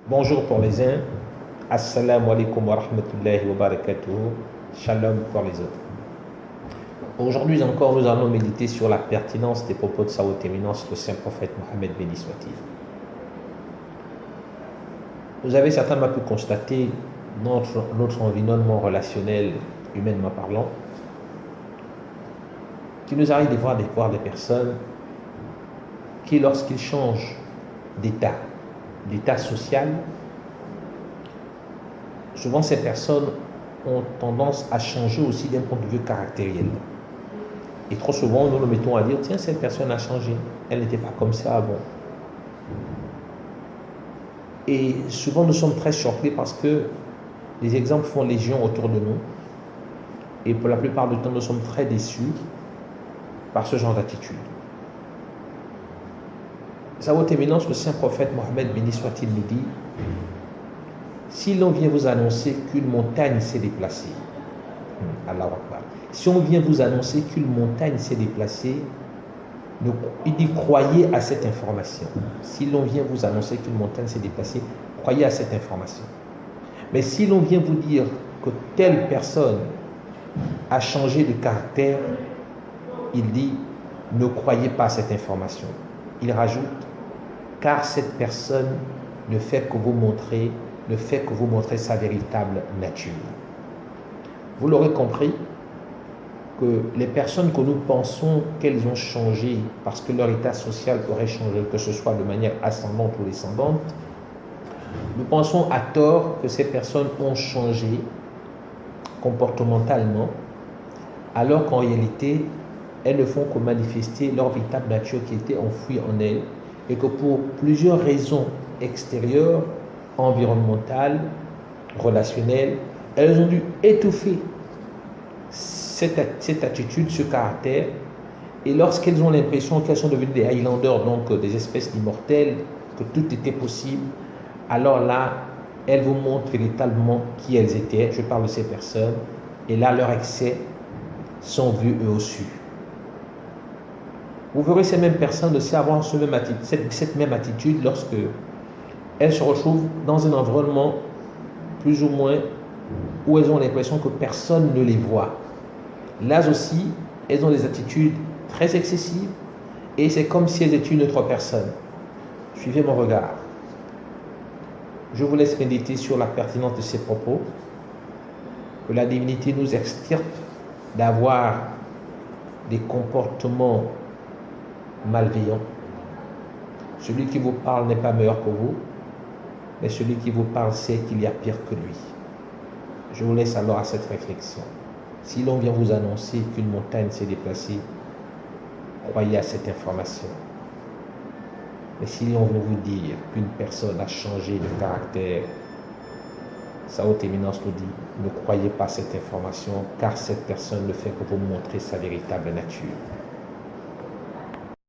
Bonjour pour les uns, assalamu alaikum wa rahmatullahi wa barakatuh, shalom pour les autres. Aujourd'hui encore, nous allons méditer sur la pertinence des propos de sa haute éminence, le saint prophète Mohammed béni soit-il. Vous avez certainement pu constater notre environnement relationnel, humainement parlant, qu'il nous arrive de voir des personnes qui, lorsqu'ils changent d'état social, souvent ces personnes ont tendance à changer aussi d'un point de vue caractériel. Et trop souvent, nous nous mettons à dire, tiens, cette personne a changé, elle n'était pas comme ça avant. Et souvent, nous sommes très surpris parce que les exemples font légion autour de nous. Et pour la plupart du temps, nous sommes très déçus par ce genre d'attitude. Sa haute éminence, le saint prophète Mohammed béni soit-il, nous dit: si l'on vient vous annoncer qu'une montagne s'est déplacée, Allahu Akbar, si on vient vous annoncer qu'une montagne s'est déplacée, il dit croyez à cette information. Si l'on vient vous annoncer qu'une montagne s'est déplacée, croyez à cette information. Mais si l'on vient vous dire que telle personne a changé de caractère, il dit ne croyez pas à cette information. Il rajoute, car cette personne ne fait que vous montrer sa véritable nature. Vous l'aurez compris que les personnes que nous pensons qu'elles ont changé parce que leur état social aurait changé, que ce soit de manière ascendante ou descendante, nous pensons à tort que ces personnes ont changé comportementalement, alors qu'en réalité, elles ne font que manifester leur véritable nature qui était enfouie en elles, et que pour plusieurs raisons extérieures, environnementales, relationnelles, elles ont dû étouffer cette attitude, ce caractère, et lorsqu'elles ont l'impression qu'elles sont devenues des Highlanders, donc des espèces immortelles, que tout était possible, alors là, elles vous montrent véritablement qui elles étaient. Je parle de ces personnes, et là, leurs excès sont vus eux aussi. Vous verrez ces mêmes personnes aussi avoir cette même attitude lorsque elles se retrouvent dans un environnement plus ou moins où elles ont l'impression que personne ne les voit. Là aussi, elles ont des attitudes très excessives et c'est comme si elles étaient une autre personne. Suivez mon regard. Je vous laisse méditer sur la pertinence de ces propos. Que la divinité nous extirpe d'avoir des comportements malveillants. Celui qui vous parle n'est pas meilleur que vous, mais celui qui vous parle sait qu'il y a pire que lui. Je vous laisse alors à cette réflexion. Si l'on vient vous annoncer qu'une montagne s'est déplacée, croyez à cette information. Mais si l'on veut vous dire qu'une personne a changé de caractère, sa haute éminence nous dit, ne croyez pas cette information, car cette personne ne fait que vous montrer sa véritable nature.